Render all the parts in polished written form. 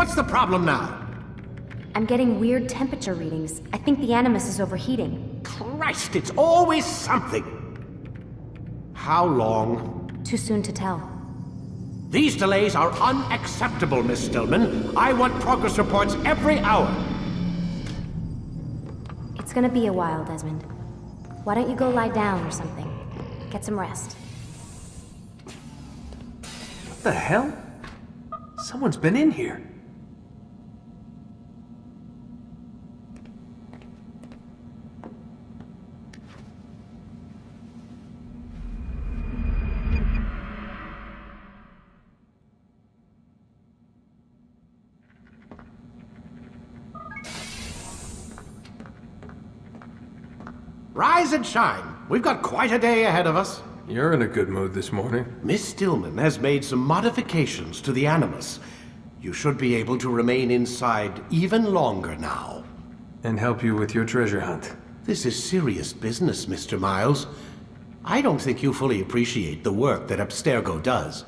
What's the problem now? I'm getting weird temperature readings. I think the Animus is overheating. Christ, it's always something. How long? Too soon to tell. These delays are unacceptable, Miss Stillman. I want progress reports every hour. It's gonna be a while, Desmond. Why don't you go lie down or something? Get some rest. What the hell? Someone's been in here. Rise and shine. We've got quite a day ahead of us. You're in a good mood this morning. Miss Stillman has made some modifications to the Animus. You should be able to remain inside even longer now. And help you with your treasure hunt. This is serious business, Mr. Miles. I don't think you fully appreciate the work that Abstergo does.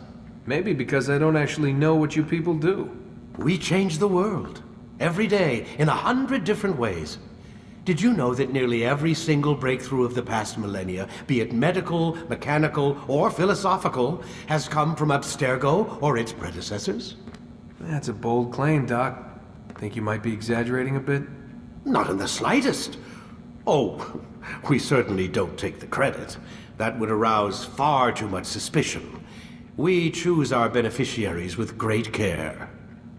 Maybe because I don't actually know what you people do. We change the world. Every day, in 100 different ways. Did you know that nearly every single breakthrough of the past millennia, be it medical, mechanical, or philosophical, has come from Abstergo or its predecessors? That's a bold claim, Doc. Think you might be exaggerating a bit? Not in the slightest. Oh, we certainly don't take the credit. That would arouse far too much suspicion. We choose our beneficiaries with great care.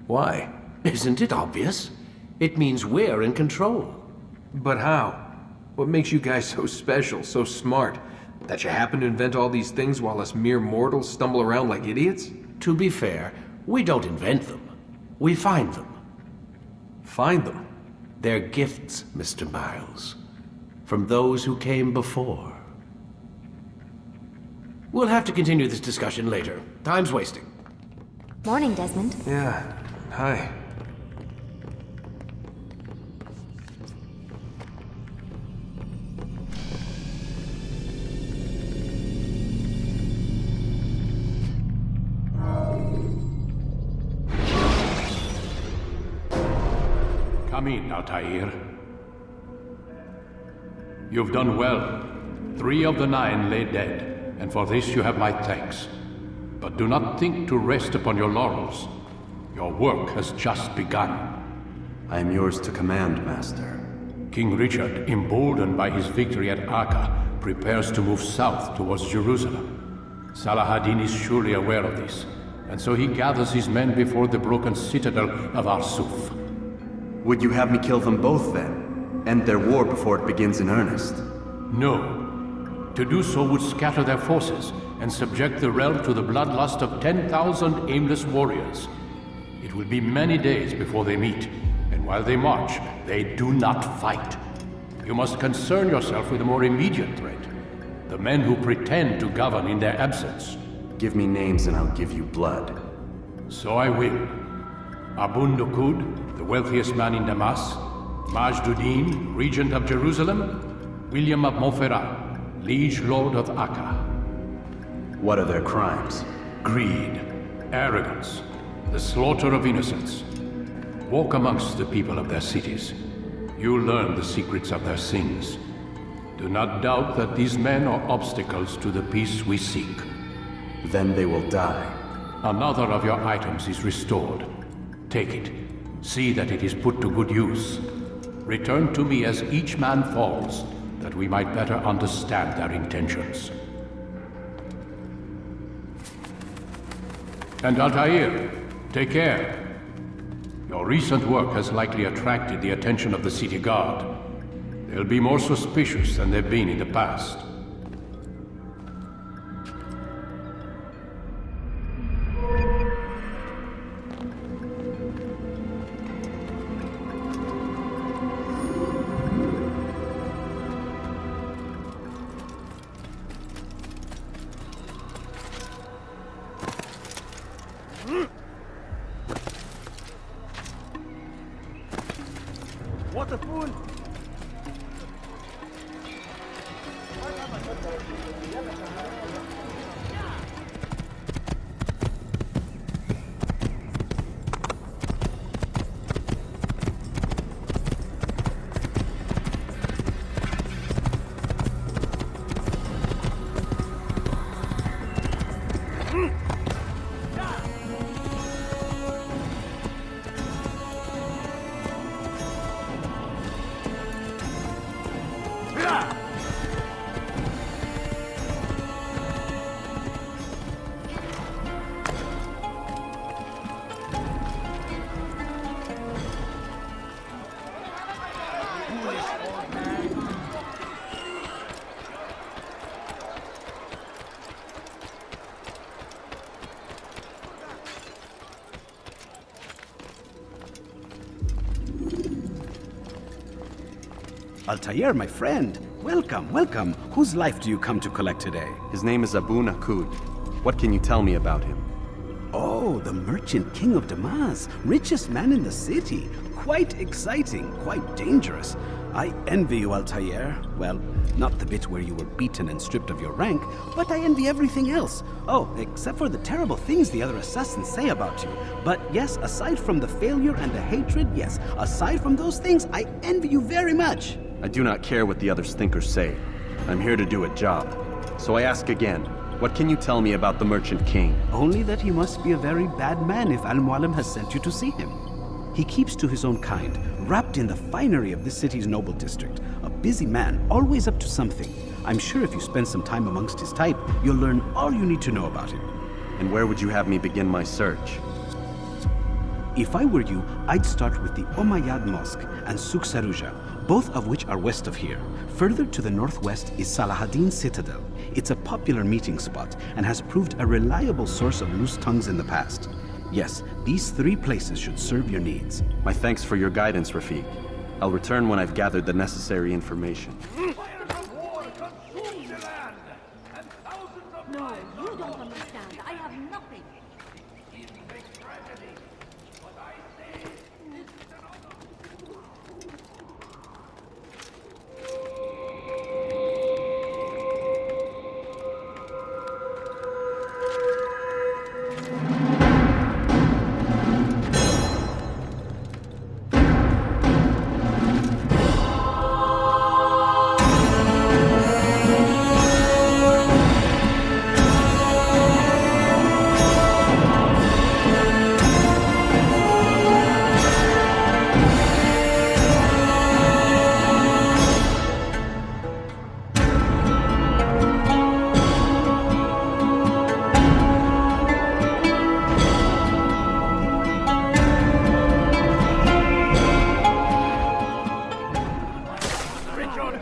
Why? Isn't it obvious? It means we're in control. But how? What makes you guys so special, so smart? That you happen to invent all these things while us mere mortals stumble around like idiots? To be fair, we don't invent them. We find them. Find them? They're gifts, Mr. Miles. From those who came before. We'll have to continue this discussion later. Time's wasting. Morning, Desmond. Yeah. Hi. Come in, Altair. You've done well. 3 of the 9 lay dead, and for this you have my thanks. But do not think to rest upon your laurels. Your work has just begun. I am yours to command, Master. King Richard, emboldened by his victory at Acre, prepares to move south towards Jerusalem. Salah is surely aware of this, and so he gathers his men before the broken citadel of Arsuf. Would you have me kill them both then? End their war before it begins in earnest? No. To do so would scatter their forces and subject the realm to the bloodlust of 10,000 aimless warriors. It will be many days before they meet, and while they march, they do not fight. You must concern yourself with a more immediate threat. The men who pretend to govern in their absence. Give me names and I'll give you blood. So I will. Abun Nukud, the wealthiest man in Damas, Majduddin, regent of Jerusalem, William of Montferrat, liege lord of Acre. What are their crimes? Greed, arrogance, the slaughter of innocents. Walk amongst the people of their cities. You'll learn the secrets of their sins. Do not doubt that these men are obstacles to the peace we seek. Then they will die. Another of your items is restored. Take it. See that it is put to good use. Return to me as each man falls, that we might better understand their intentions. And Altair, take care. Your recent work has likely attracted the attention of the city guard. They'll be more suspicious than they've been in the past. What a fool! Altair, my friend. Welcome, welcome. Whose life do you come to collect today? His name is Abu Naqud. What can you tell me about him? Oh, the merchant king of Damas, richest man in the city. Quite exciting, quite dangerous. I envy you, Altair. Well, not the bit where you were beaten and stripped of your rank, but I envy everything else. Oh, except for the terrible things the other assassins say about you. But yes, aside from the failure and the hatred, yes, aside from those things, I envy you very much. I do not care what the others think or say. I'm here to do a job. So I ask again, what can you tell me about the Merchant King? Only that he must be a very bad man if Al-Mualim has sent you to see him. He keeps to his own kind, wrapped in the finery of this city's noble district. A busy man, always up to something. I'm sure if you spend some time amongst his type, you'll learn all you need to know about him. And where would you have me begin my search? If I were you, I'd start with the Umayyad Mosque and Souk Saruja, both of which are west of here. Further to the northwest is Salahuddin Citadel. It's a popular meeting spot and has proved a reliable source of loose tongues in the past. Yes, these 3 places should serve your needs. My thanks for your guidance, Rafiq. I'll return when I've gathered the necessary information. No, you don't understand. I have nothing.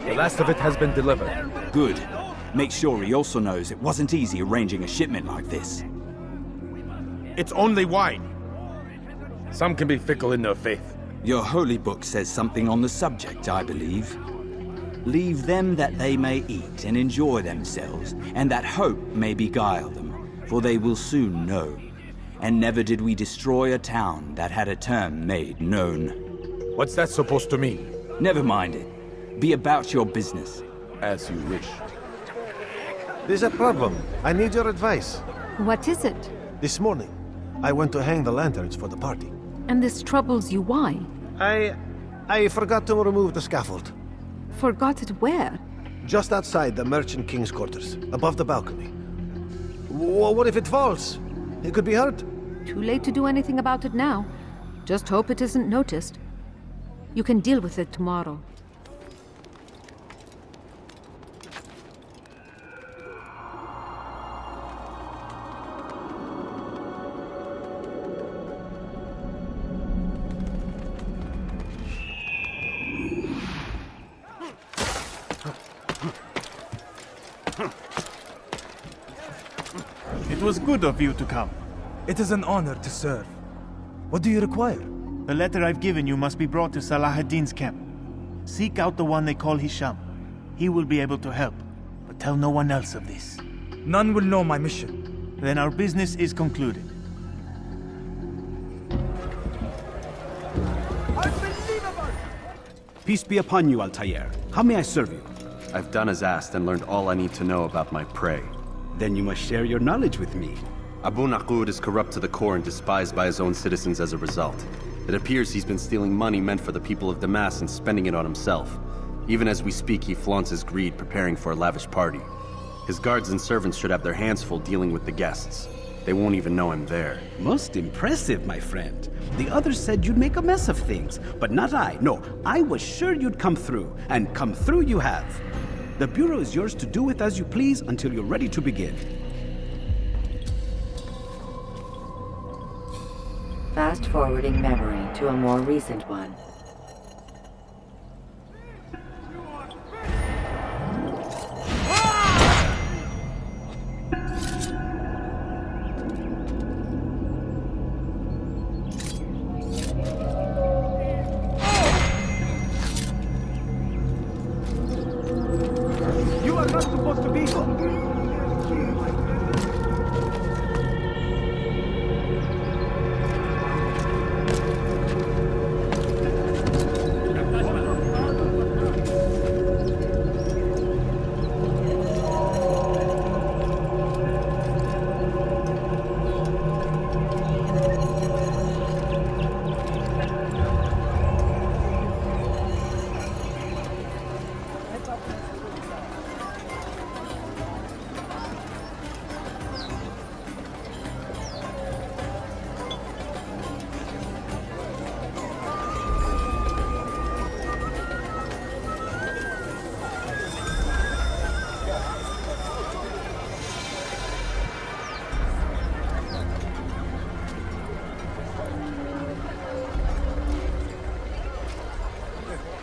The last of it has been delivered. Good. Make sure he also knows it wasn't easy arranging a shipment like this. It's only wine. Some can be fickle in their faith. Your holy book says something on the subject, I believe. Leave them that they may eat and enjoy themselves, and that hope may beguile them, for they will soon know. And never did we destroy a town that had a term made known. What's that supposed to mean? Never mind it. Be about your business. As you wish. There's a problem. I need your advice. What is it? This morning, I went to hang the lanterns for the party. And this troubles you, why? I forgot to remove the scaffold. Forgot it where? Just outside the Merchant King's quarters, above the balcony. What if it falls? It could be hurt. Too late to do anything about it now. Just hope it isn't noticed. You can deal with it tomorrow. It was good of you to come. It is an honor to serve. What do you require? The letter I've given you must be brought to Salahuddin's camp. Seek out the one they call Hisham. He will be able to help, but tell no one else of this. None will know my mission. Then our business is concluded. Unbelievable! Peace be upon you, Altair. How may I serve you? I've done as asked and learned all I need to know about my prey. Then you must share your knowledge with me. Abu Naqud is corrupt to the core and despised by his own citizens as a result. It appears he's been stealing money meant for the people of Damas and spending it on himself. Even as we speak, he flaunts his greed, preparing for a lavish party. His guards and servants should have their hands full dealing with the guests. They won't even know I'm there. Most impressive, my friend. The others said you'd make a mess of things, but not I. No, I was sure you'd come through, and come through you have. The Bureau is yours to do with as you please until you're ready to begin. Fast-forwarding memory to a more recent one.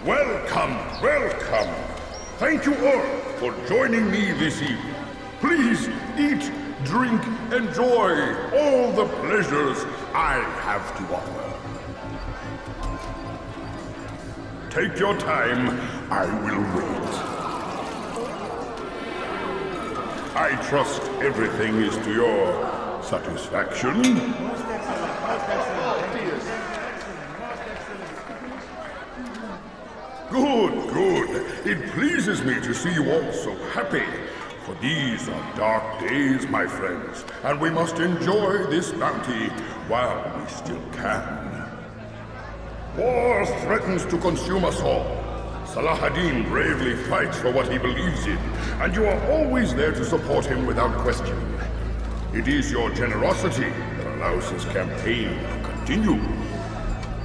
Welcome, welcome. Thank you all for joining me this evening. Please eat, drink, enjoy all the pleasures I have to offer. Take your time, I will wait. I trust everything is to your satisfaction. Good, good. It pleases me to see you all so happy. For these are dark days, my friends, and we must enjoy this bounty while we still can. War threatens to consume us all. Salah-ad-Din bravely fights for what he believes in, and you are always there to support him without question. It is your generosity that allows his campaign to continue.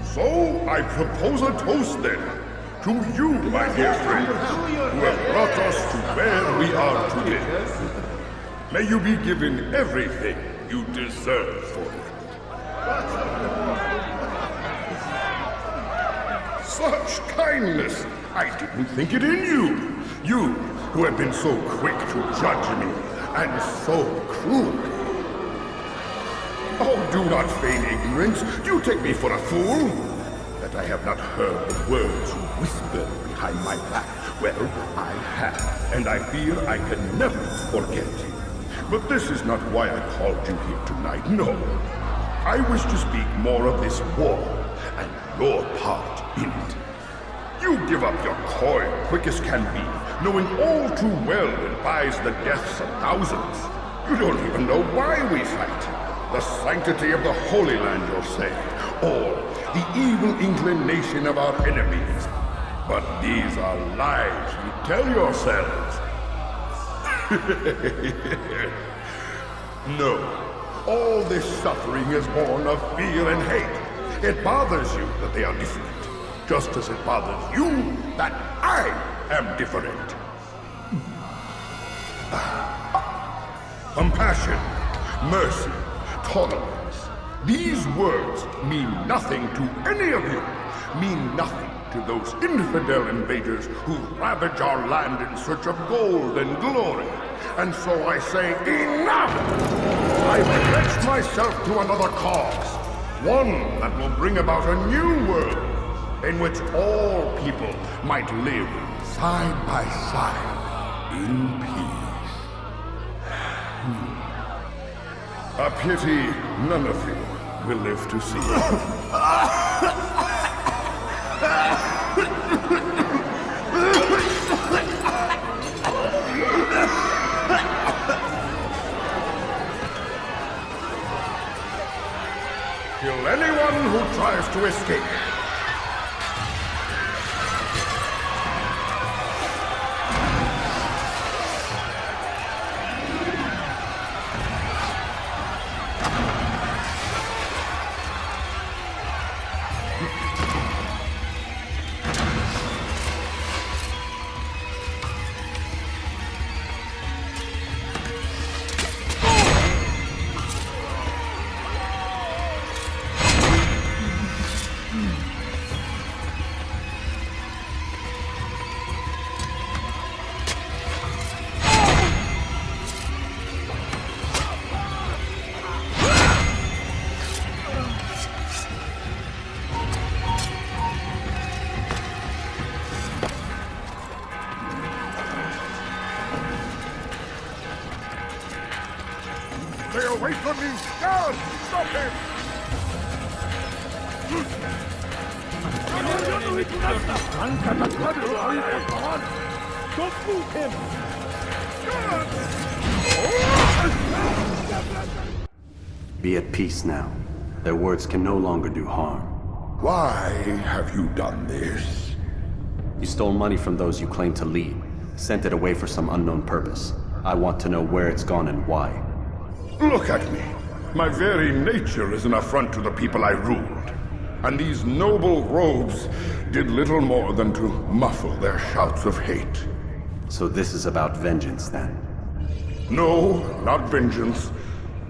So, I propose a toast then. To you, my dear friends, who have brought us to where we are today. May you be given everything you deserve for it. Such kindness! I didn't think it in you. You, who have been so quick to judge me, and so cruel. Oh, do not feign ignorance. Do you take me for a fool? That I have not heard the words you whispered behind my back. Well, I have, and I fear I can never forget. But this is not why I called you here tonight, no. I wish to speak more of this war, and your part in it. You give up your coin quick as can be, knowing all too well it buys the deaths of thousands. You don't even know why we fight. The sanctity of the Holy Land, you'll say, or the evil inclination of our enemies. But these are lies you tell yourselves. No, all this suffering is born of fear and hate. It bothers you that they are different, just as it bothers you that I am different. Compassion, mercy, tolerance. These words mean nothing to any of you, mean nothing to those infidel invaders who ravage our land in search of gold and glory. And so I say, enough! I pledge myself to another cause, one that will bring about a new world in which all people might live side by side in peace. A pity none of you will live to see it. Kill anyone who tries to escape. Stay away from me! Guard! Stop him! Don't move him! Be at peace now. Their words can no longer do harm. Why have you done this? You stole money from those you claim to lead, sent it away for some unknown purpose. I want to know where it's gone and why. Look at me. My very nature is an affront to the people I ruled. And these noble robes did little more than to muffle their shouts of hate. So this is about vengeance, then? No, not vengeance,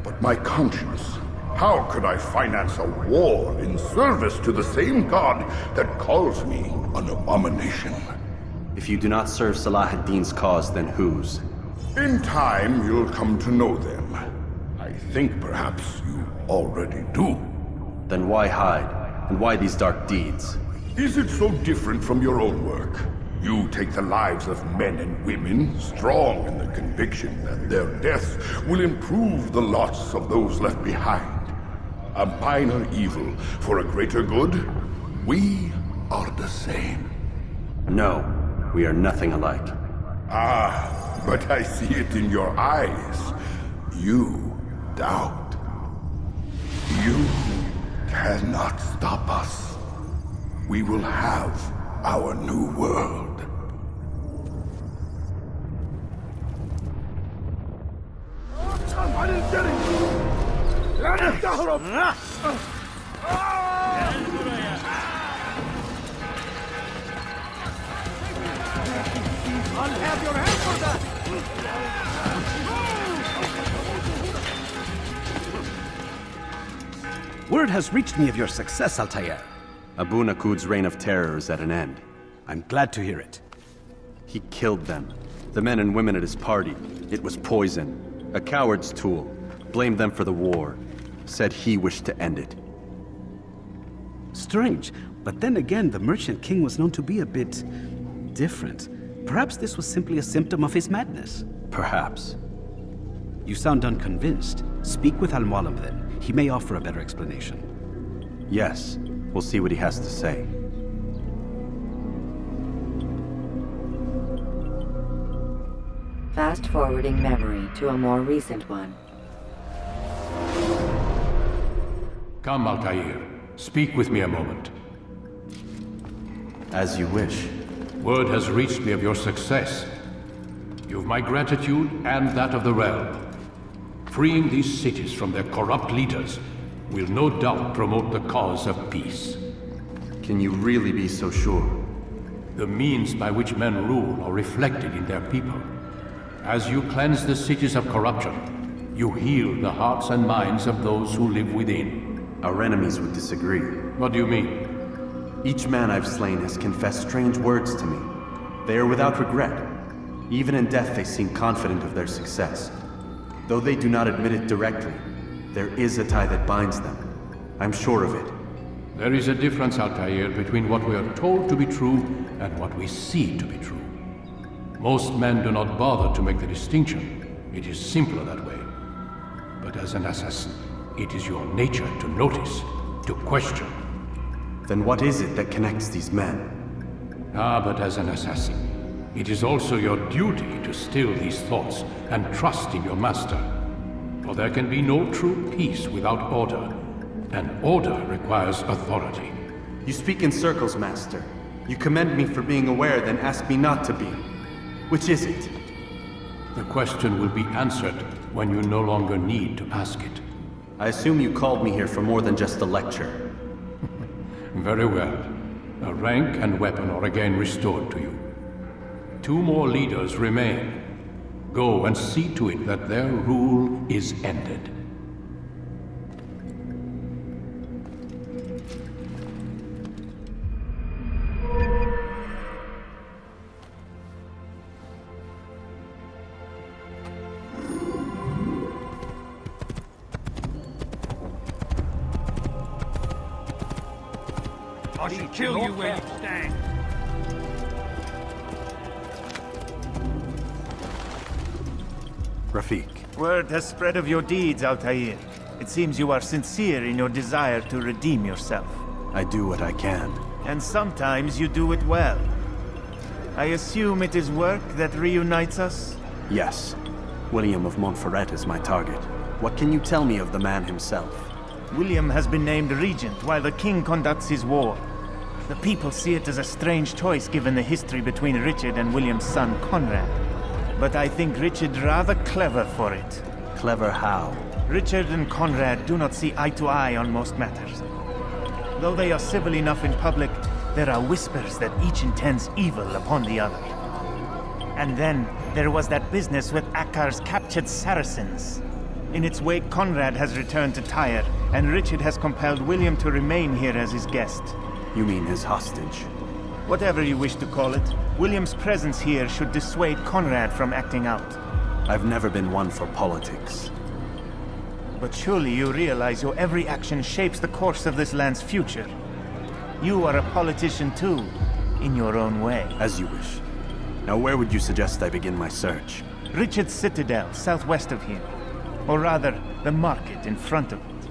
but my conscience. How could I finance a war in service to the same god that calls me an abomination? If you do not serve Salah ad-Din's cause, then whose? In time, you'll come to know them. I think perhaps you already do. Then why hide? And why these dark deeds? Is it so different from your own work? You take the lives of men and women, strong in the conviction that their death will improve the lots of those left behind. A minor evil for a greater good? We are the same. No, we are nothing alike. Ah, but I see it in your eyes. You doubt. You cannot stop us. We will have our new world. I'll have your hand for that! Word has reached me of your success, Altair. Abu Naqud's reign of terror is at an end. I'm glad to hear it. He killed them. The men and women at his party. It was poison. A coward's tool. Blamed them for the war. Said he wished to end it. Strange, but then again, the Merchant King was known to be a bit different. Perhaps this was simply a symptom of his madness. Perhaps. You sound unconvinced. Speak with Al-Mualim then. He may offer a better explanation. Yes, we'll see what he has to say. Fast-forwarding memory to a more recent one. Come, Altair. Speak with me a moment. As you wish. Word has reached me of your success. You've my gratitude and that of the realm. Freeing these cities from their corrupt leaders will no doubt promote the cause of peace. Can you really be so sure? The means by which men rule are reflected in their people. As you cleanse the cities of corruption, you heal the hearts and minds of those who live within. Our enemies would disagree. What do you mean? Each man I've slain has confessed strange words to me. They are without regret. Even in death they seem confident of their success. Though they do not admit it directly, there is a tie that binds them. I'm sure of it. There is a difference, Altair, between what we are told to be true and what we see to be true. Most men do not bother to make the distinction. It is simpler that way. But as an assassin, it is your nature to notice, to question. Then what is it that connects these men? Ah, but as an assassin, it is also your duty to still these thoughts and trust in your master. For there can be no true peace without order, and order requires authority. You speak in circles, Master. You commend me for being aware, then ask me not to be. Which is it? The question will be answered when you no longer need to ask it. I assume you called me here for more than just a lecture. Very well. A rank and weapon are again restored to you. 2 more leaders remain. Go and see to it that their rule is ended. I shall kill you where you stand. Rafik. Word has spread of your deeds, Altair. It seems you are sincere in your desire to redeem yourself. I do what I can. And sometimes you do it well. I assume it is work that reunites us? Yes. William of Montferrat is my target. What can you tell me of the man himself? William has been named regent while the king conducts his war. The people see it as a strange choice given the history between Richard and William's son Conrad. But I think Richard rather clever for it. Clever how? Richard and Conrad do not see eye to eye on most matters. Though they are civil enough in public, there are whispers that each intends evil upon the other. And then there was that business with Akkar's captured Saracens. In its wake, Conrad has returned to Tyre, and Richard has compelled William to remain here as his guest. You mean his hostage? Whatever you wish to call it, William's presence here should dissuade Conrad from acting out. I've never been one for politics. But surely you realize your every action shapes the course of this land's future. You are a politician too, in your own way. As you wish. Now where would you suggest I begin my search? Richard's Citadel, southwest of here. Or rather, the market in front of it.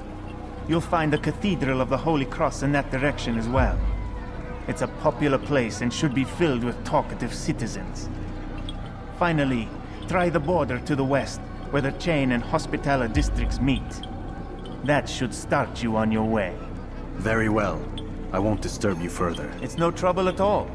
You'll find the Cathedral of the Holy Cross in that direction as well. It's a popular place and should be filled with talkative citizens. Finally, try the border to the west, where the Chain and Hospitaller districts meet. That should start you on your way. Very well. I won't disturb you further. It's no trouble at all.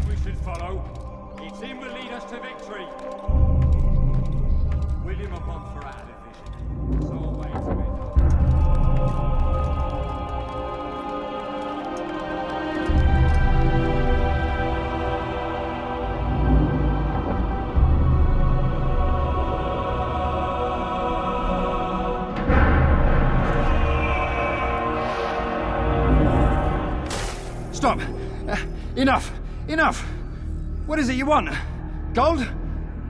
We should follow. Each team will lead us to victory. William of Montferrat had a vision. It's always been. Stop! Enough! Enough! What is it you want? Gold?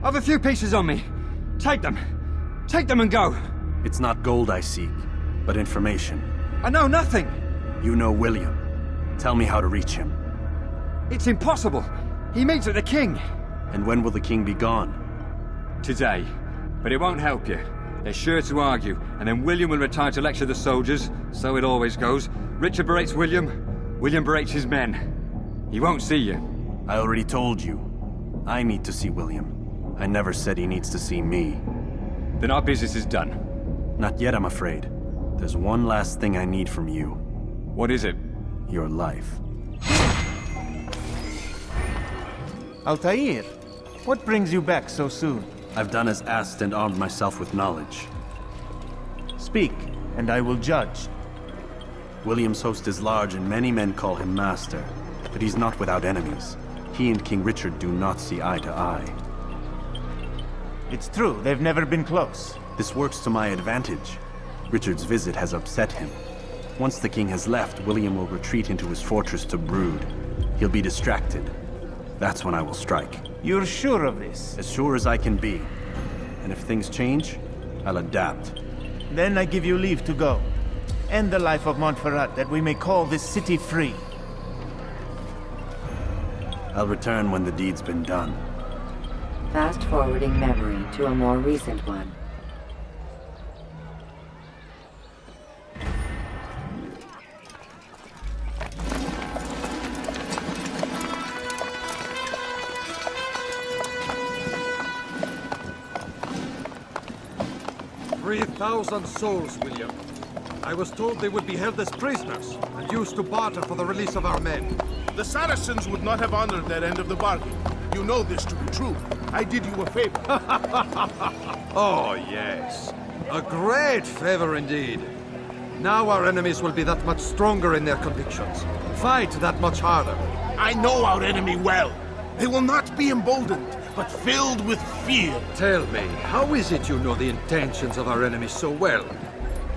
I've a few pieces on me. Take them. Take them and go. It's not gold I seek, but information. I know nothing. You know William. Tell me how to reach him. It's impossible. He meets with the king. And when will the king be gone? Today. But it won't help you. They're sure to argue, and then William will retire to lecture the soldiers. So it always goes. Richard berates William. William berates his men. He won't see you. I already told you. I need to see William. I never said he needs to see me. Then our business is done. Not yet, I'm afraid. There's one last thing I need from you. What is it? Your life. Altair, what brings you back so soon? I've done as asked and armed myself with knowledge. Speak, and I will judge. William's host is large and many men call him master. But he's not without enemies. He and King Richard do not see eye to eye. It's true, they've never been close. This works to my advantage. Richard's visit has upset him. Once the king has left, William will retreat into his fortress to brood. He'll be distracted. That's when I will strike. You're sure of this? As sure as I can be. And if things change, I'll adapt. Then I give you leave to go. End the life of Montferrat, that we may call this city free. I'll return when the deed's been done. Fast-forwarding memory to a more recent one. "3,000 souls, William. I was told they would be held as prisoners and used to barter for the release of our men. The Saracens would not have honored their end of the bargain. You know this to be true. I did you a favor. Oh, yes. A great favor indeed. Now our enemies will be that much stronger in their convictions. Fight that much harder. I know our enemy well. They will not be emboldened, but filled with fear. Tell me, how is it you know the intentions of our enemy so well?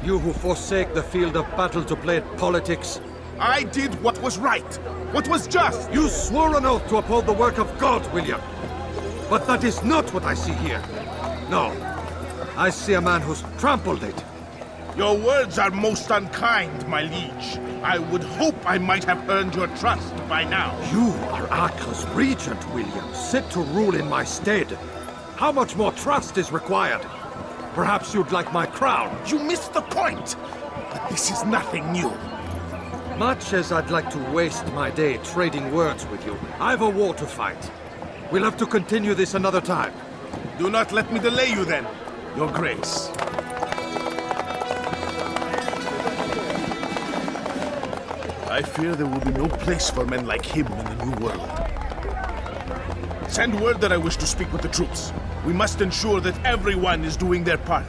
You who forsake the field of battle to play at politics? I did what was right, what was just. You swore an oath to uphold the work of God, William. But that is not what I see here. No, I see a man who's trampled it. Your words are most unkind, my liege. I would hope I might have earned your trust by now. You are Acre's regent, William, set to rule in my stead. How much more trust is required? Perhaps you'd like my crown. You missed the point. But this is nothing new. Much as I'd like to waste my day trading words with you, I've a war to fight. We'll have to continue this another time. Do not let me delay you then, Your Grace. I fear there will be no place for men like him in the New World. Send word that I wish to speak with the troops. We must ensure that everyone is doing their part.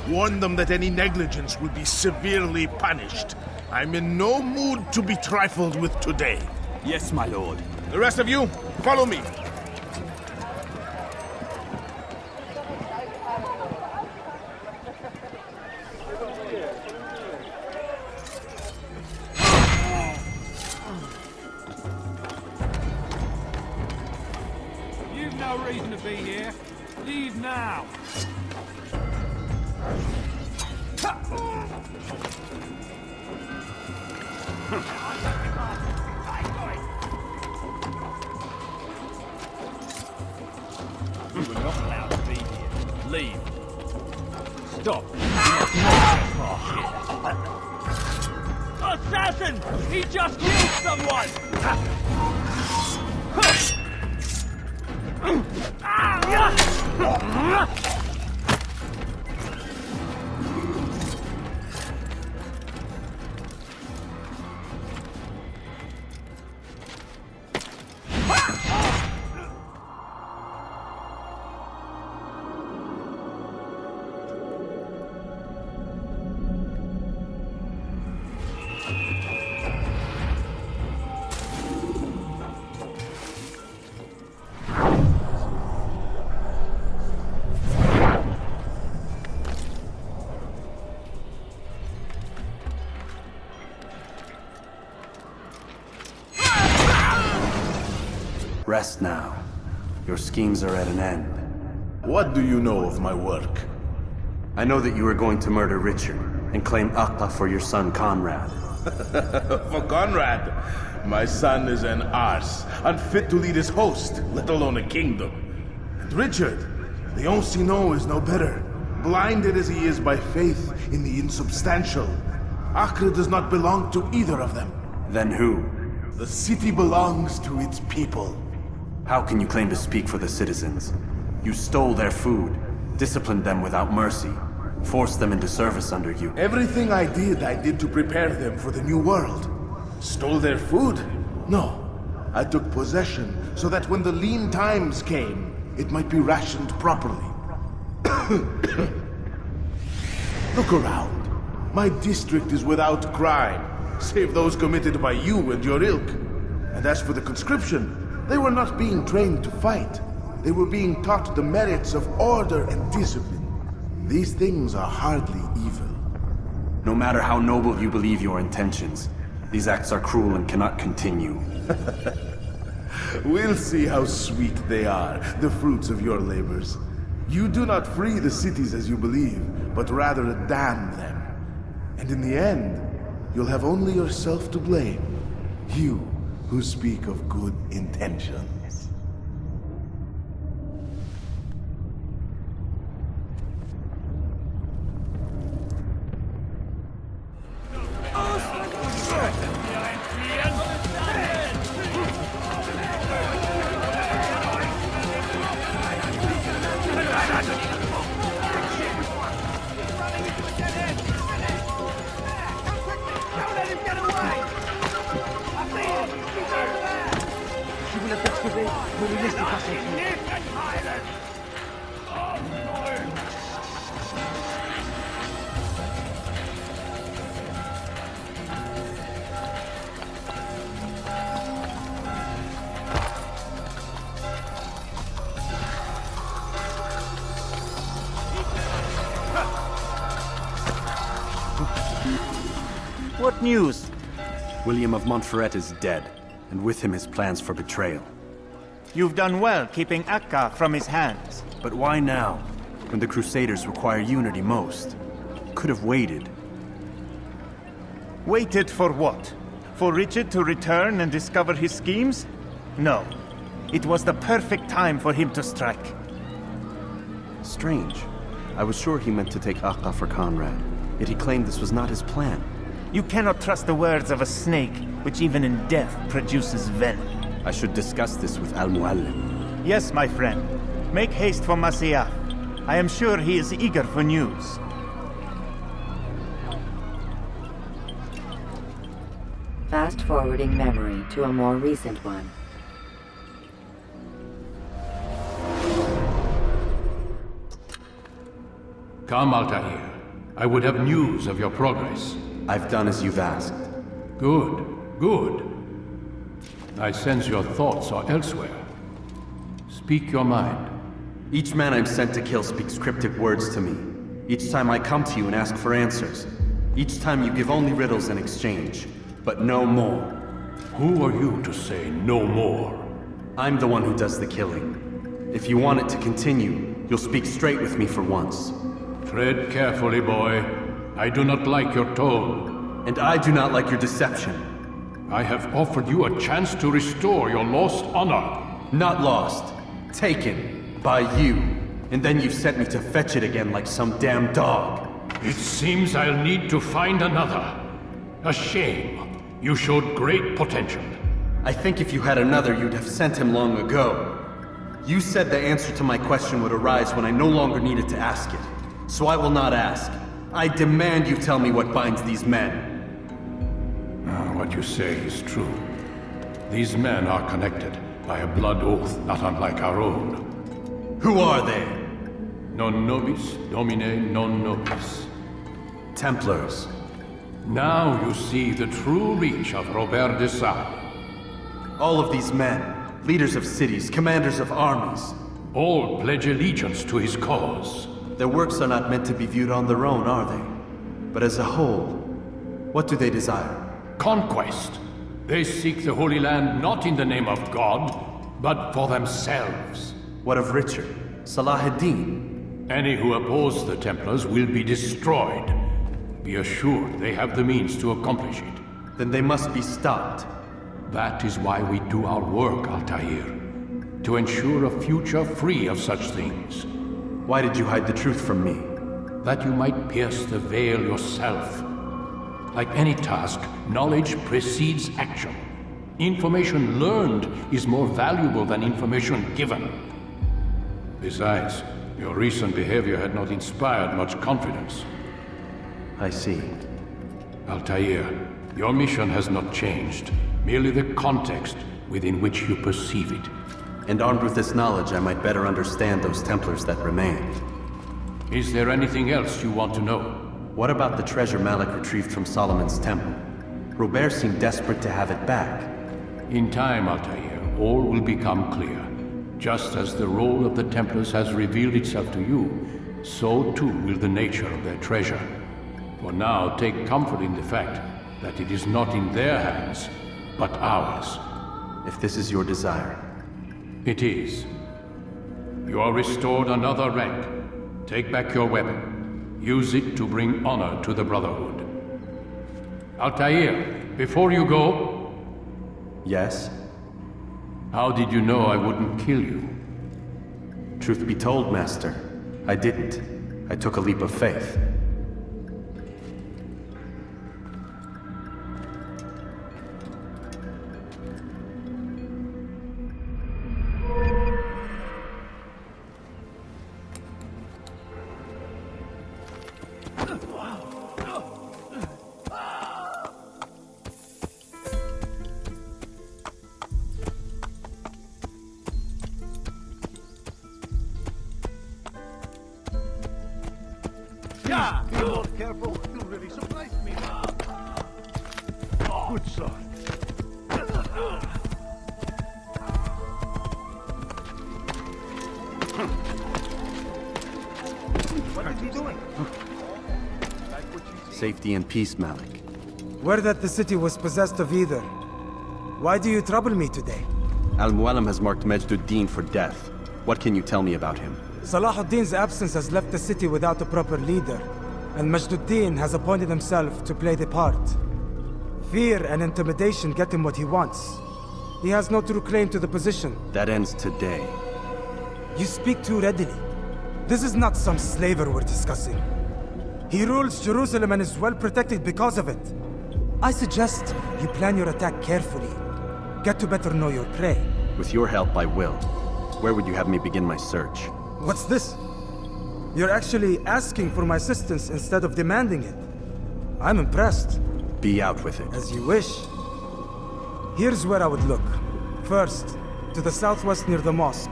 Warn them that any negligence will be severely punished. I'm in no mood to be trifled with today. Yes, my lord. The rest of you, follow me. You've no reason to be here. Leave now. You were not allowed to be here. Leave. Stop. Assassin! He just killed someone! Rest now. Your schemes are at an end. What do you know of my work? I know that you are going to murder Richard and claim Acre for your son Conrad. For Conrad? My son is an arse, unfit to lead his host, let alone a kingdom. And Richard, the Ancien is no better, blinded as he is by faith in the insubstantial. Acre does not belong to either of them. Then who? The city belongs to its people. How can you claim to speak for the citizens? You stole their food, disciplined them without mercy, forced them into service under you. Everything I did to prepare them for the new world. Stole their food? No. I took possession so that when the lean times came, it might be rationed properly. Look around. My district is without crime, save those committed by you and your ilk. And as for the conscription, they were not being trained to fight. They were being taught the merits of order and discipline. These things are hardly evil. No matter how noble you believe your intentions, these acts are cruel and cannot continue. We'll see how sweet they are, the fruits of your labors. You do not free the cities as you believe, but rather damn them. And in the end, you'll have only yourself to blame. You who speak of good intentions. What news? William of Montferrat is dead, and with him his plans for betrayal. You've done well keeping Akka from his hands. But why now, when the Crusaders require unity most? Could have waited. Waited for what? For Richard to return and discover his schemes? No. It was the perfect time for him to strike. Strange. I was sure he meant to take Akka for Conrad, yet he claimed this was not his plan. You cannot trust the words of a snake, which even in death produces venom. I should discuss this with Al-Muallim. Yes, my friend. Make haste for Masyaf. I am sure he is eager for news. Fast-forwarding memory to a more recent one. Come, Altair. I would have news of your progress. I've done as you've asked. Good, good. I sense your thoughts are elsewhere. Speak your mind. Each man I'm sent to kill speaks cryptic words to me. Each time I come to you and ask for answers. Each time you give only riddles in exchange, but no more. Who are you to say no more? I'm the one who does the killing. If you want it to continue, you'll speak straight with me for once. Tread carefully, boy. I do not like your tone. And I do not like your deception. I have offered you a chance to restore your lost honor. Not lost. Taken. By you. And then you've sent me to fetch it again like some damn dog. It seems I'll need to find another. A shame. You showed great potential. I think if you had another, you'd have sent him long ago. You said the answer to my question would arise when I no longer needed to ask it. So I will not ask. I demand you tell me what binds these men. What you say is true. These men are connected by a blood oath not unlike our own. Who are they? Non nobis, domine non nobis. Templars. Now you see the true reach of Robert de Sade. All of these men, leaders of cities, commanders of armies. All pledge allegiance to his cause. Their works are not meant to be viewed on their own, are they? But as a whole, what do they desire? Conquest. They seek the Holy Land not in the name of God, but for themselves. What of Richard? Salah ad-Din? Any who oppose the Templars will be destroyed. Be assured they have the means to accomplish it. Then they must be stopped. That is why we do our work, Altair. To ensure a future free of such things. Why did you hide the truth from me? That you might pierce the veil yourself. Like any task, knowledge precedes action. Information learned is more valuable than information given. Besides, your recent behavior had not inspired much confidence. I see. Altair, your mission has not changed. Merely the context within which you perceive it. And armed with this knowledge, I might better understand those Templars that remain. Is there anything else you want to know? What about the treasure Malik retrieved from Solomon's temple? Robert seemed desperate to have it back. In time, Altair, all will become clear. Just as the role of the Templars has revealed itself to you, so too will the nature of their treasure. For now, take comfort in the fact that it is not in their hands, but ours. If this is your desire. It is. You are restored another rank. Take back your weapon. Use it to bring honor to the Brotherhood. Altair, before you go... Yes? How did you know I wouldn't kill you? Truth be told, Master, I didn't. I took a leap of faith. Yeah, you're careful. You really surprised me. Good son. What is he doing? Safety and peace, Malik. Word that the city was possessed of either. Why do you trouble me today? Al-Mualim has marked Majd-ud-Din for death. What can you tell me about him? Salahuddin's absence has left the city without a proper leader, and Majd-ud-Din has appointed himself to play the part. Fear and intimidation get him what he wants. He has no true claim to the position. That ends today. You speak too readily. This is not some slaver we're discussing. He rules Jerusalem and is well protected because of it. I suggest you plan your attack carefully. Get to better know your prey. With your help, I will. Where would you have me begin my search? What's this? You're actually asking for my assistance instead of demanding it. I'm impressed. Be out with it. As you wish. Here's where I would look. First, to the southwest near the mosque.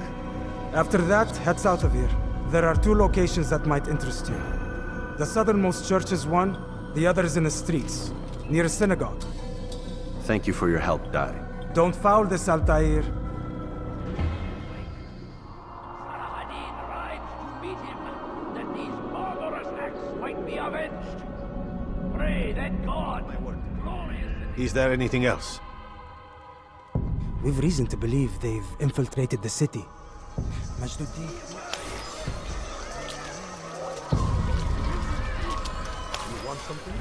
After that, head south of here. There are 2 locations that might interest you. The southernmost church is one, the other is in the streets, near a synagogue. Thank you for your help, Dai. Don't foul this, Altair. Is there anything else? We've reason to believe they've infiltrated the city. Majd-ud-Din. You want something?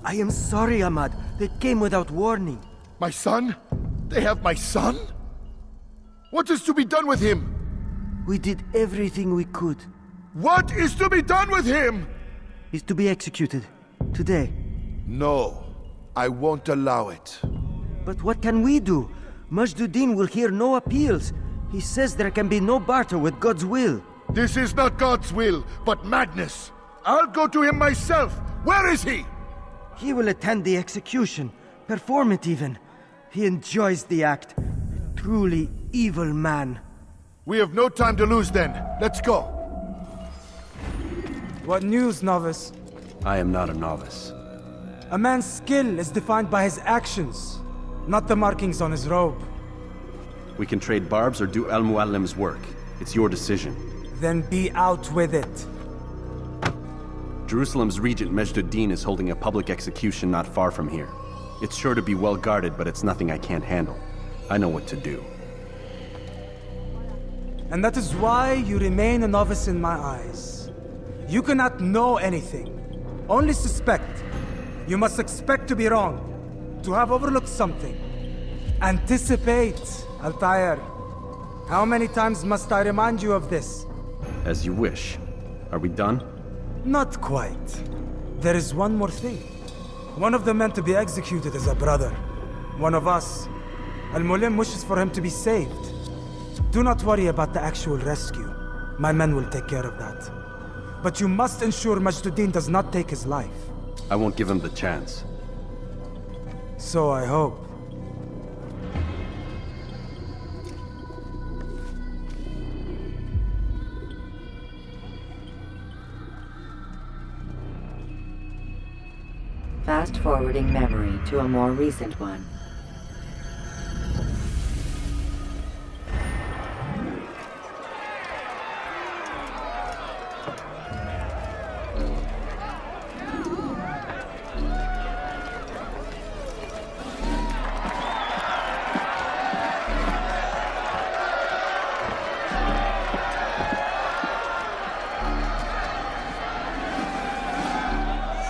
I am sorry, Ahmad. They came without warning. My son? They have my son? What is to be done with him? We did everything we could. What is to be done with him? He's to be executed. Today. No. I won't allow it. But what can we do? Majd-ud-Din will hear no appeals. He says there can be no barter with God's will. This is not God's will, but madness. I'll go to him myself. Where is he? He will attend the execution. Perform it even. He enjoys the act. A truly evil man. We have no time to lose then. Let's go. What news, novice? I am not a novice. A man's skill is defined by his actions, not the markings on his robe. We can trade barbs or do Al-Mualim's work. It's your decision. Then be out with it. Jerusalem's regent Majd-ud-Din is holding a public execution not far from here. It's sure to be well guarded, but it's nothing I can't handle. I know what to do. And that is why you remain a novice in my eyes. You cannot know anything, only suspect. You must expect to be wrong, to have overlooked something. Anticipate, Altair. How many times must I remind you of this? As you wish. Are we done? Not quite. There is one more thing. One of the men to be executed is a brother. One of us. Al-Mulim wishes for him to be saved. Do not worry about the actual rescue. My men will take care of that. But you must ensure Majd-ud-Din does not take his life. I won't give him the chance. So I hope. Fast-forwarding memory to a more recent one.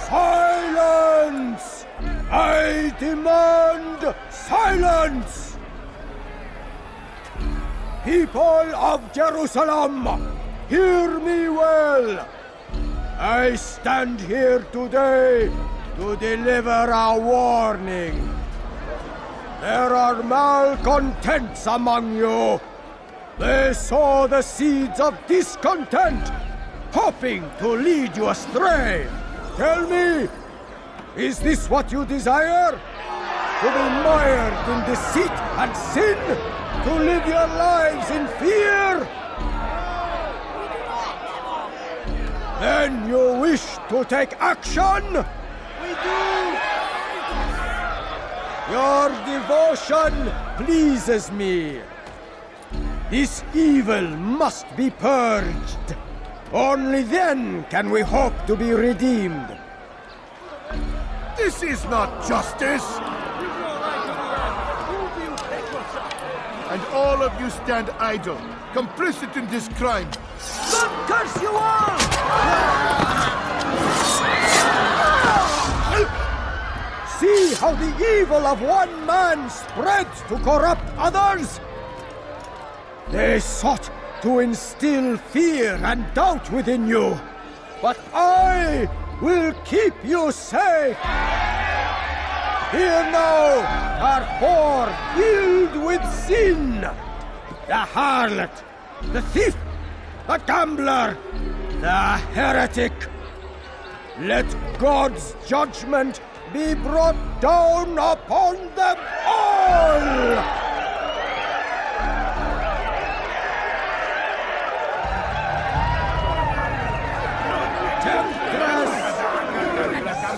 Silence! I demand silence! People of Jerusalem, hear me well. I stand here today to deliver a warning. There are malcontents among you. They sow the seeds of discontent, hoping to lead you astray. Tell me, is this what you desire? To be mired in deceit and sin? To live your lives in fear? Then you wish to take action? We do! Your devotion pleases me. This evil must be purged. Only then can we hope to be redeemed. This is not justice! And all of you stand idle, complicit in this crime. God curse you all! See how the evil of one man spreads to corrupt others? They sought to instill fear and doubt within you, but I will keep you safe. Here now are four filled with sin. The harlot, the thief, the gambler, the heretic. Let God's judgment be brought down upon them all! Temptress!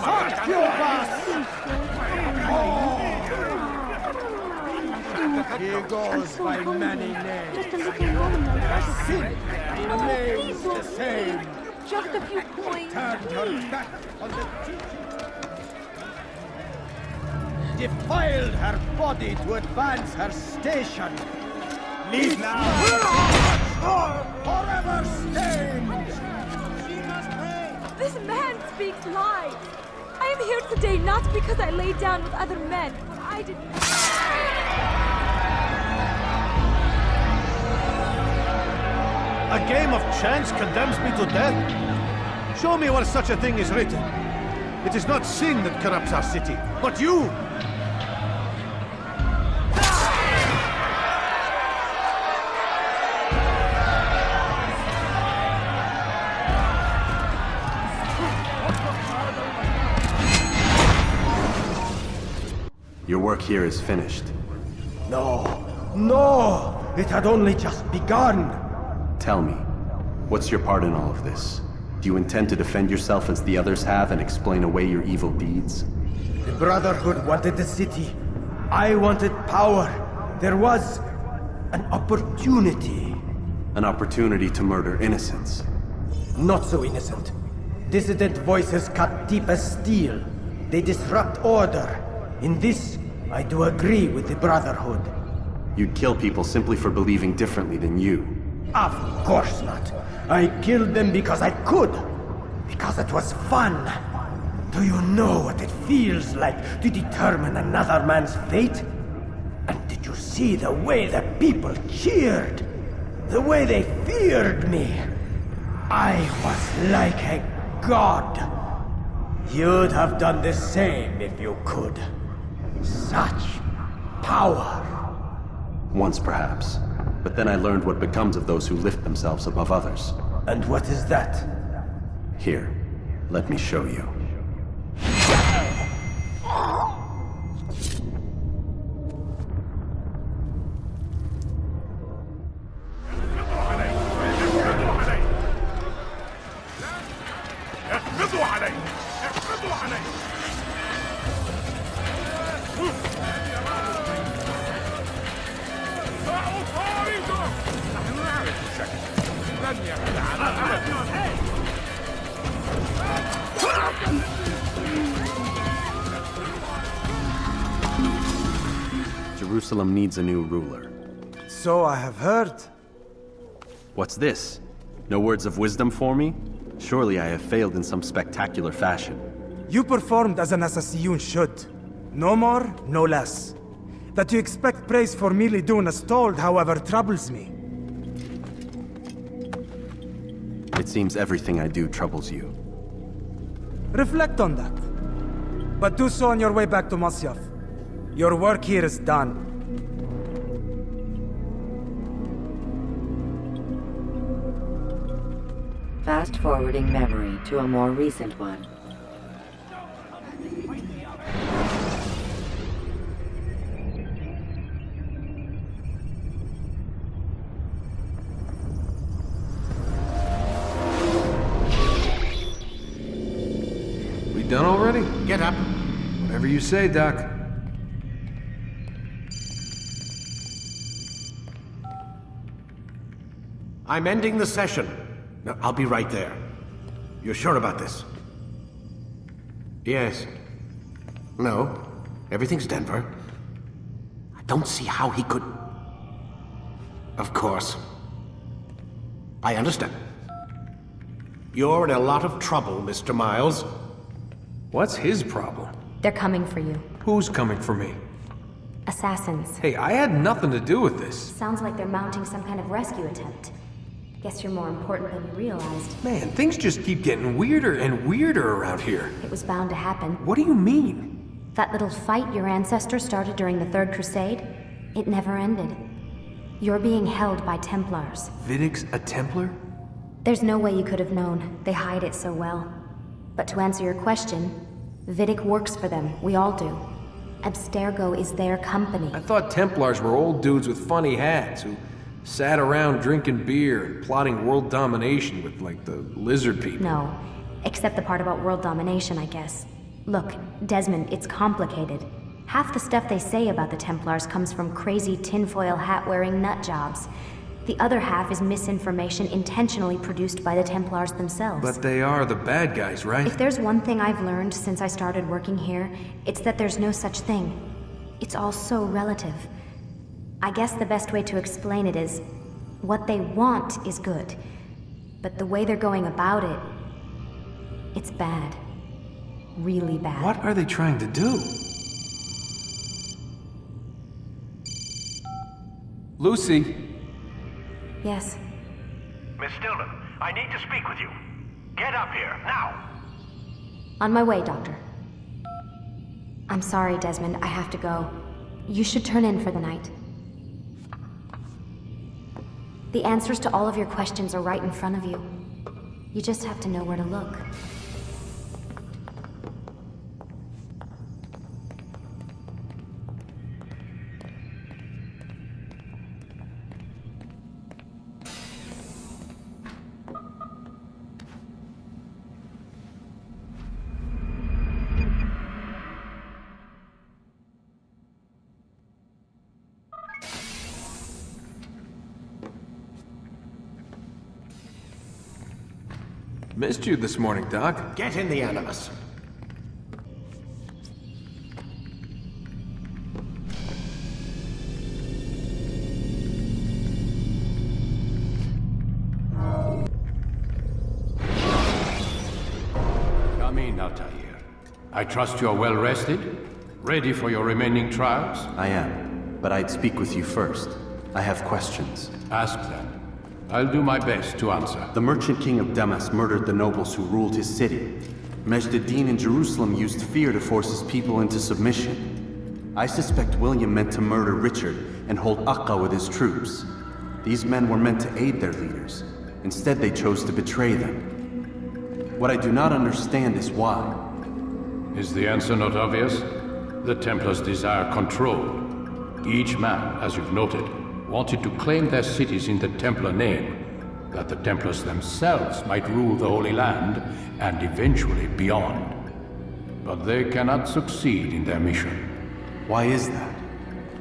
Succubus! He goes by many names. Just a little moment. Sin remains the same. Just a few points. Turned her back on the teaching. Defiled her body to advance her station. Leave now. Forever stained. This man speaks lies. I am here today not because I lay down with other men, but I did. A game of chance condemns me to death? Show me where such a thing is written. It is not sin that corrupts our city, but you! Your work here is finished. No, no! It had only just begun. Tell me, what's your part in all of this? Do you intend to defend yourself as the others have and explain away your evil deeds? The Brotherhood wanted the city. I wanted power. There was an opportunity. An opportunity to murder innocents. Not so innocent. Dissident voices cut deep as steel. They disrupt order. In this, I do agree with the Brotherhood. You'd kill people simply for believing differently than you. Of course not. I killed them because I could. Because it was fun. Do you know what it feels like to determine another man's fate? And did you see the way the people cheered? The way they feared me? I was like a god. You'd have done the same if you could. Such power. Once perhaps. But then I learned what becomes of those who lift themselves above others. And what is that? Here, let me show you. Jerusalem needs a new ruler. So I have heard. What's this? No words of wisdom for me? Surely I have failed in some spectacular fashion. You performed as an assassin should. No more, no less. That you expect praise for merely doing as told, however, troubles me. It seems everything I do troubles you. Reflect on that. But do so on your way back to Masyaf. Your work here is done. Fast-forwarding memory to a more recent one. We done already? Get up. Whatever you say, Doc. I'm ending the session. No, I'll be right there. You're sure about this? Yes. No. Everything's Denver. I don't see how he could... Of course. I understand. You're in a lot of trouble, Mr. Miles. What's his problem? They're coming for you. Who's coming for me? Assassins. Hey, I had nothing to do with this. Sounds like they're mounting some kind of rescue attempt. Guess you're more important than you realized. Man, things just keep getting weirder and weirder around here. It was bound to happen. What do you mean? That little fight your ancestors started during the Third Crusade, it never ended. You're being held by Templars. Vidic's a Templar? There's no way you could have known. They hide it so well. But to answer your question, Vidic works for them. We all do. Abstergo is their company. I thought Templars were old dudes with funny hats who sat around drinking beer and plotting world domination with, like, the lizard people. No. Except the part about world domination, I guess. Look, Desmond, it's complicated. Half the stuff they say about the Templars comes from crazy tinfoil hat-wearing nut jobs. The other half is misinformation intentionally produced by the Templars themselves. But they are the bad guys, right? If there's one thing I've learned since I started working here, it's that there's no such thing. It's all so relative. I guess the best way to explain it is, what they want is good. But the way they're going about it, it's bad. Really bad. What are they trying to do? Lucy? Yes. Miss Stillman, I need to speak with you. Get up here, now! On my way, Doctor. I'm sorry, Desmond, I have to go. You should turn in for the night. The answers to all of your questions are right in front of you. You just have to know where to look. Missed you this morning, Doc. Get in the Animus. Come in, Altair. I trust you're well rested? Ready for your remaining trials? I am, but I'd speak with you first. I have questions. Ask them. I'll do my best to answer. The merchant king of Damas murdered the nobles who ruled his city. Majd-ad-Din in Jerusalem used fear to force his people into submission. I suspect William meant to murder Richard and hold Aqqa with his troops. These men were meant to aid their leaders. Instead, they chose to betray them. What I do not understand is why. Is the answer not obvious? The Templars desire control. Each man, as you've noted, wanted to claim their cities in the Templar name, that the Templars themselves might rule the Holy Land and eventually beyond. But they cannot succeed in their mission. Why is that?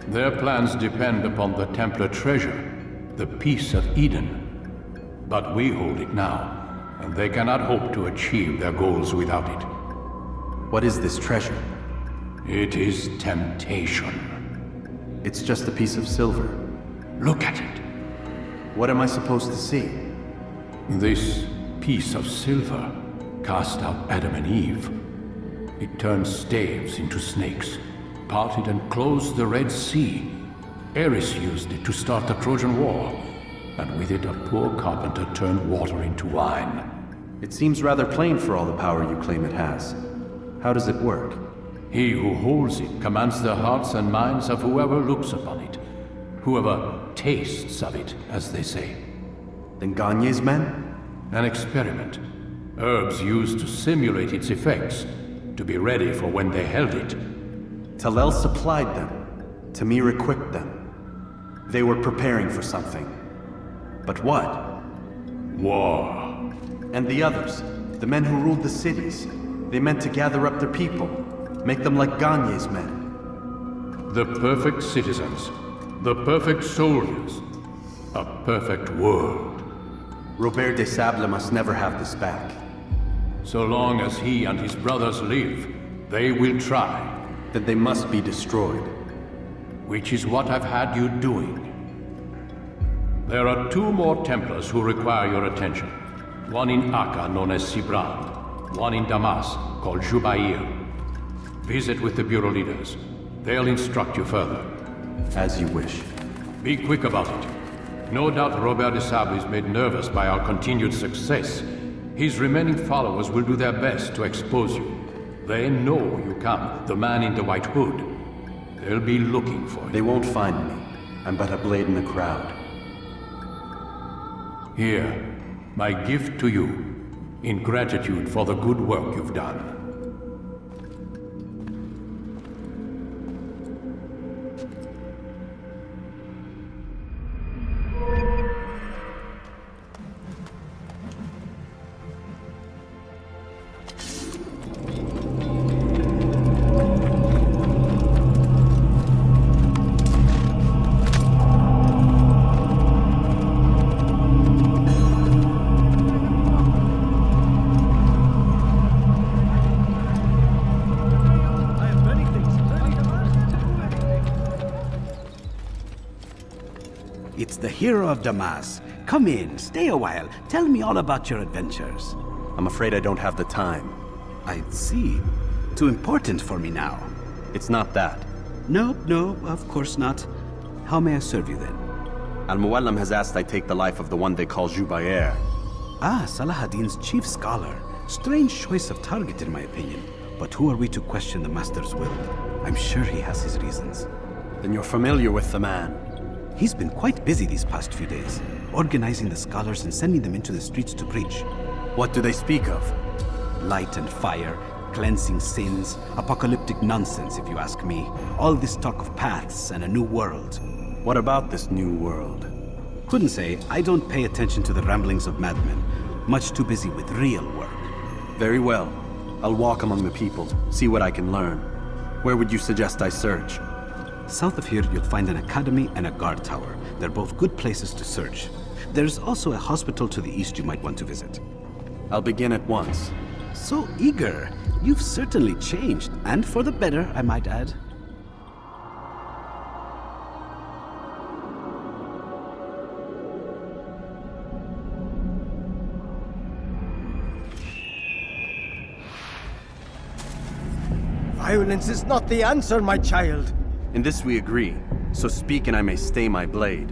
Their plans depend upon the Templar treasure, the Peace of Eden. But we hold it now, and they cannot hope to achieve their goals without it. What is this treasure? It is temptation. It's just a piece of silver. Look at it. What am I supposed to see? This piece of silver cast out Adam and Eve. It turned staves into snakes, parted and closed the Red Sea. Ares used it to start the Trojan War, and with it a poor carpenter turned water into wine. It seems rather plain for all the power you claim it has. How does it work? He who holds it commands the hearts and minds of whoever looks upon it. Whoever tastes of it, as they say. Then Gagne's men? An experiment. Herbs used to simulate its effects, to be ready for when they held it. Talel supplied them. Tamir equipped them. They were preparing for something. But what? War. And the others, the men who ruled the cities, they meant to gather up their people, make them like Gagne's men. The perfect citizens. The perfect soldiers. A perfect world. Robert de Sable must never have this back. So long as he and his brothers live, they will try. Then they must be destroyed. Which is what I've had you doing. There are 2 more Templars who require your attention. One in Akka, known as Sibran. One in Damas, called Jubair. Visit with the Bureau leaders. They'll instruct you further. As you wish. Be quick about it. No doubt Robert de Sable is made nervous by our continued success. His remaining followers will do their best to expose you. They know you come, the man in the white hood. They'll be looking for you. They won't find me. I'm but a blade in the crowd. Here, my gift to you, in gratitude for the good work you've done. It's the hero of Damas. Come in, stay a while. Tell me all about your adventures. I'm afraid I don't have the time. I see. Too important for me now. It's not that. No, of course not. How may I serve you then? Al-Muallim has asked I take the life of the one they call Jubair. Ah, Salahadin's chief scholar. Strange choice of target in my opinion. But who are we to question the Master's will? I'm sure he has his reasons. Then you're familiar with the man. He's been quite busy these past few days, organizing the scholars and sending them into the streets to preach. What do they speak of? Light and fire, cleansing sins, apocalyptic nonsense if you ask me. All this talk of paths and a new world. What about this new world? Couldn't say. I don't pay attention to the ramblings of madmen. Much too busy with real work. Very well. I'll walk among the people, see what I can learn. Where would you suggest I search? South of here, you'll find an academy and a guard tower. They're both good places to search. There's also a hospital to the east you might want to visit. I'll begin at once. So eager. You've certainly changed, and for the better, I might add. Violence is not the answer, my child. In this we agree, so speak and I may stay my blade.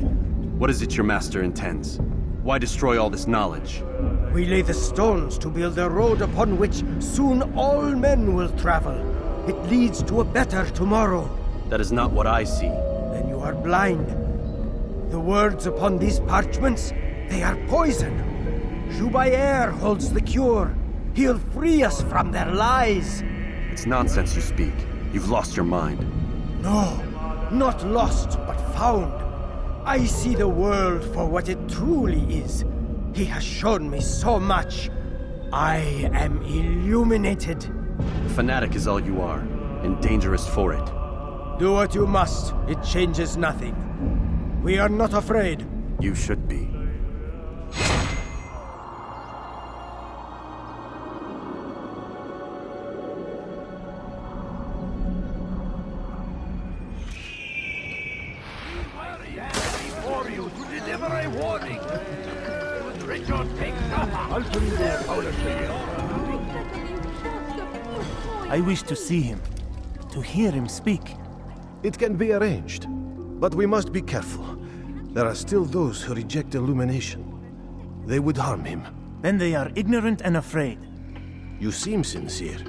What is it your master intends? Why destroy all this knowledge? We lay the stones to build a road upon which soon all men will travel. It leads to a better tomorrow. That is not what I see. Then you are blind. The words upon these parchments, they are poison. Jubair holds the cure. He'll free us from their lies. It's nonsense you speak. You've lost your mind. No, not lost, but found. I see the world for what it truly is. He has shown me so much. I am illuminated. A fanatic is all you are, and dangerous for it. Do what you must. It changes nothing. We are not afraid. You should be. I wish to see him, to hear him speak. It can be arranged, but we must be careful. There are still those who reject illumination. They would harm him. Then they are ignorant and afraid. You seem sincere,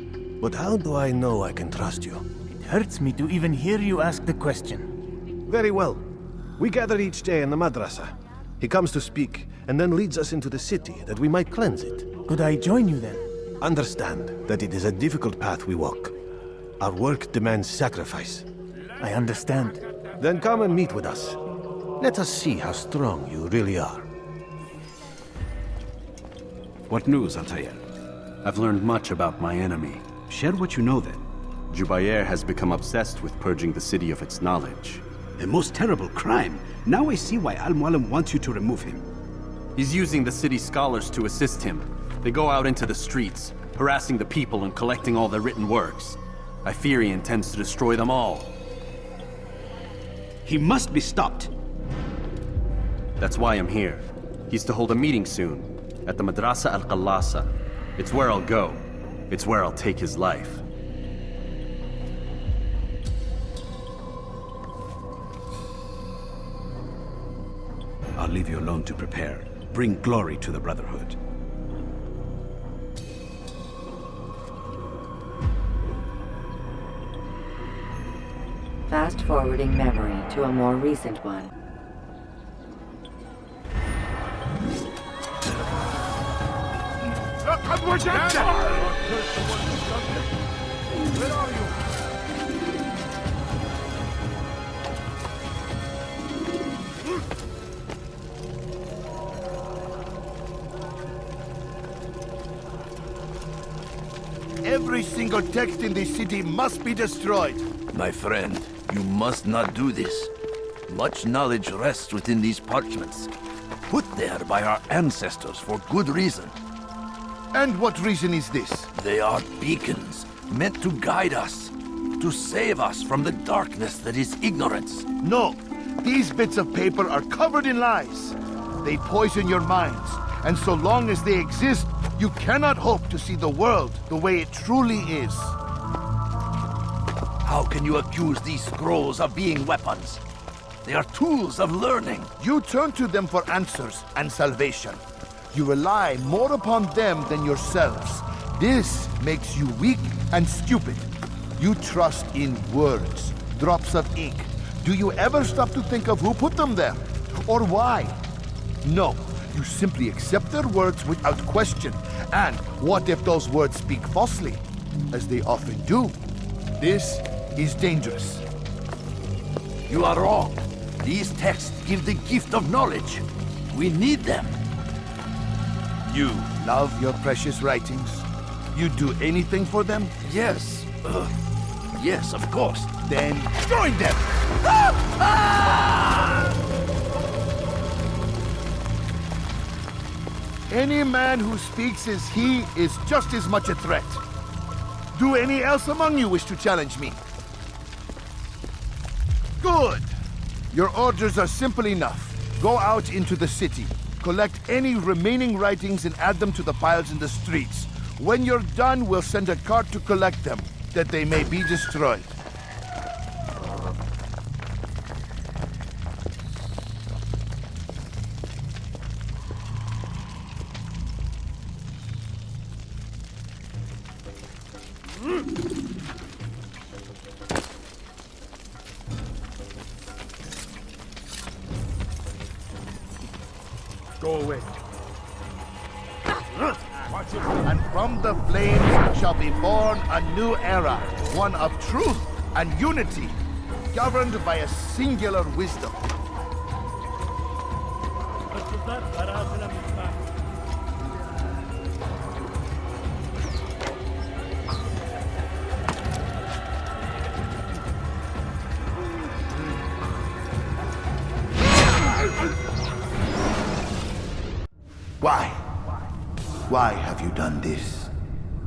but how do I know I can trust you? It hurts me to even hear you ask the question. Very well. We gather each day in the madrasa. He comes to speak, and then leads us into the city, that we might cleanse it. Could I join you then? Understand that it is a difficult path we walk. Our work demands sacrifice. I understand. Then come and meet with us. Let us see how strong you really are. What news, Altair? I've learned much about my enemy. Share what you know then. Jubair has become obsessed with purging the city of its knowledge. A most terrible crime. Now I see why Al-Muallim wants you to remove him. He's using the city scholars to assist him. They go out into the streets, harassing the people and collecting all their written works. I fear he intends to destroy them all. He must be stopped. That's why I'm here. He's to hold a meeting soon, at the Madrasa al-Qallasa. It's where I'll go. It's where I'll take his life. I'll leave you alone to prepare. Bring glory to the Brotherhood. Fast-forwarding memory to a more recent one. Where are you? Every single text in this city must be destroyed. My friend, you must not do this. Much knowledge rests within these parchments, put there by our ancestors for good reason. And what reason is this? They are beacons, meant to guide us, to save us from the darkness that is ignorance. No, these bits of paper are covered in lies. They poison your minds, and so long as they exist, you cannot hope to see the world the way it truly is. How can you accuse these scrolls of being weapons? They are tools of learning. You turn to them for answers and salvation. You rely more upon them than yourselves. This makes you weak and stupid. You trust in words, drops of ink. Do you ever stop to think of who put them there? Or why? No, you simply accept their words without question. And what if those words speak falsely? As they often do. This is dangerous. You are wrong. These texts give the gift of knowledge. We need them. You love your precious writings? You'd do anything for them? Yes. Yes, of course. Then join them! Any man who speaks as he is just as much a threat. Do any else among you wish to challenge me? Good! Your orders are simple enough. Go out into the city. Collect any remaining writings and add them to the piles in the streets. When you're done, we'll send a cart to collect them, that they may be destroyed. Go away. And from the flames shall be born a new era, one of truth and unity, governed by a singular wisdom. Why? Why have you done this?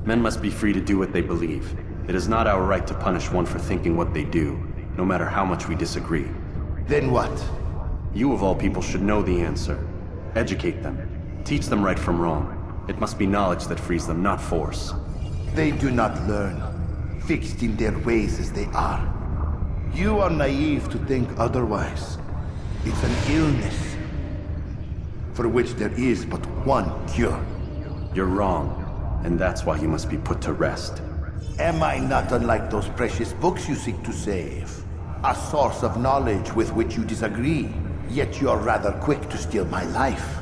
Men must be free to do what they believe. It is not our right to punish one for thinking what they do, no matter how much we disagree. Then what? You of all people should know the answer. Educate them. Teach them right from wrong. It must be knowledge that frees them, not force. They do not learn, fixed in their ways as they are. You are naive to think otherwise. It's an illness for which there is but one cure. You're wrong, and that's why you must be put to rest. Am I not unlike those precious books you seek to save? A source of knowledge with which you disagree, yet you're rather quick to steal my life.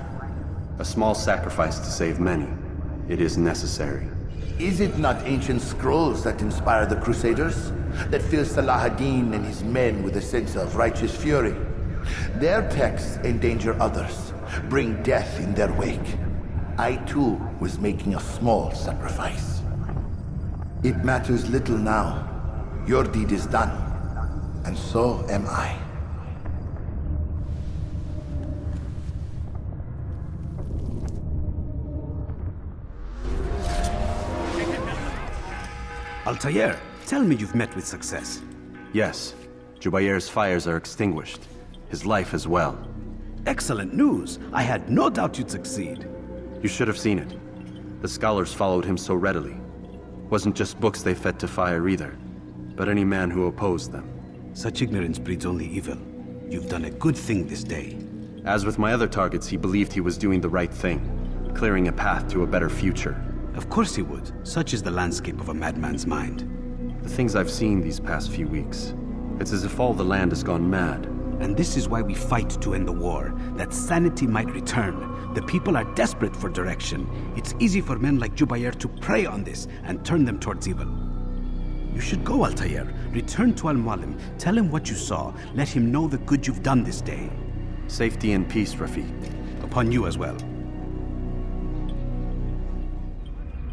A small sacrifice to save many. It is necessary. Is it not ancient scrolls that inspire the Crusaders? That fill Salah ad-Din and his men with a sense of righteous fury? Their texts endanger others, bring death in their wake. I too was making a small sacrifice. It matters little now. Your deed is done, and so am I. Altair, Tell me you've met with success. Yes. Jubayr's fires are extinguished. His life as well. Excellent news. I had no doubt you'd succeed. You should have seen it. The scholars followed him so readily. Wasn't just books they fed to fire either, but any man who opposed them. Such ignorance breeds only evil. You've done a good thing this day. As with my other targets, he believed he was doing the right thing, clearing a path to a better future. Of course he would. Such is the landscape of a madman's mind. The things I've seen these past few weeks, it's as if all the land has gone mad. And this is why we fight to end the war, that sanity might return. The people are desperate for direction. It's easy for men like Jubayr to prey on this and turn them towards evil. You should go, Altair. Return to Al-Mualim. Tell him what you saw. Let him know the good you've done this day. Safety and peace, Rafiq. Upon you as well.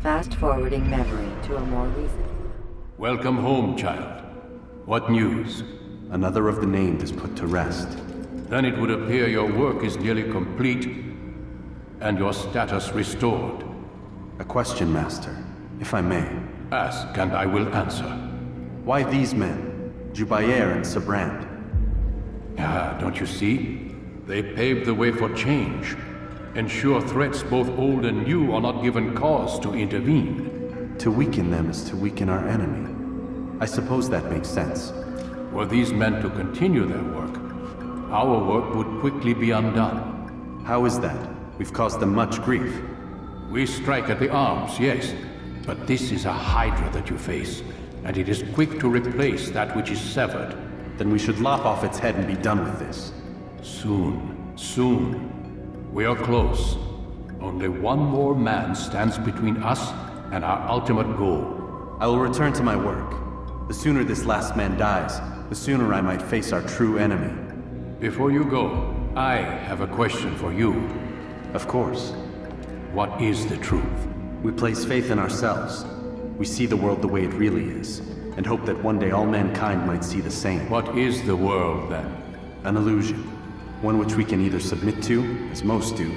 Fast-forwarding memory to a more recent. Welcome home, child. What news? Another of the named is put to rest. Then it would appear your work is nearly complete, and your status restored. A question, Master, if I may. Ask, and I will answer. Why these men? Jubayr and Sabrand? Ah, don't you see? They paved the way for change. Ensure threats both old and new are not given cause to intervene. To weaken them is to weaken our enemy. I suppose that makes sense. Were these men to continue their work, our work would quickly be undone. How is that? We've caused them much grief. We strike at the arms, yes, but this is a hydra that you face, and it is quick to replace that which is severed. Then we should lop off its head and be done with this. Soon, soon. We are close. Only one more man stands between us and our ultimate goal. I will return to my work. The sooner this last man dies, the sooner I might face our true enemy. Before you go, I have a question for you. Of course. What is the truth? We place faith in ourselves. We see the world the way it really is, and hope that one day all mankind might see the same. What is the world, then? An illusion. One which we can either submit to, as most do,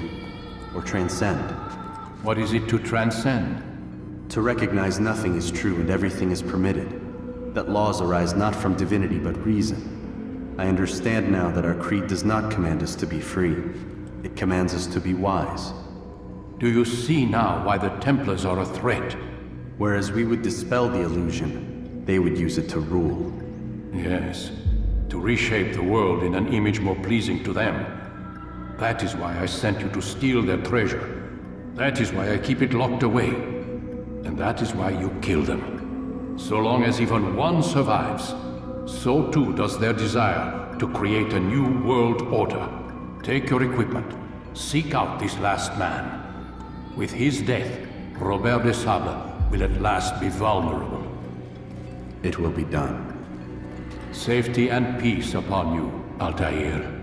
or transcend. What is it to transcend? To recognize nothing is true and everything is permitted. That laws arise not from divinity but reason. I understand now that our creed does not command us to be free. It commands us to be wise. Do you see now why the Templars are a threat? Whereas we would dispel the illusion, they would use it to rule. Yes, to reshape the world in an image more pleasing to them. That is why I sent you to steal their treasure. That is why I keep it locked away. And that is why you kill them. So long as even one survives, so too does their desire to create a new world order. Take your equipment. Seek out this last man. With his death, Robert de Sable will at last be vulnerable. It will be done. Safety and peace upon you, Altair.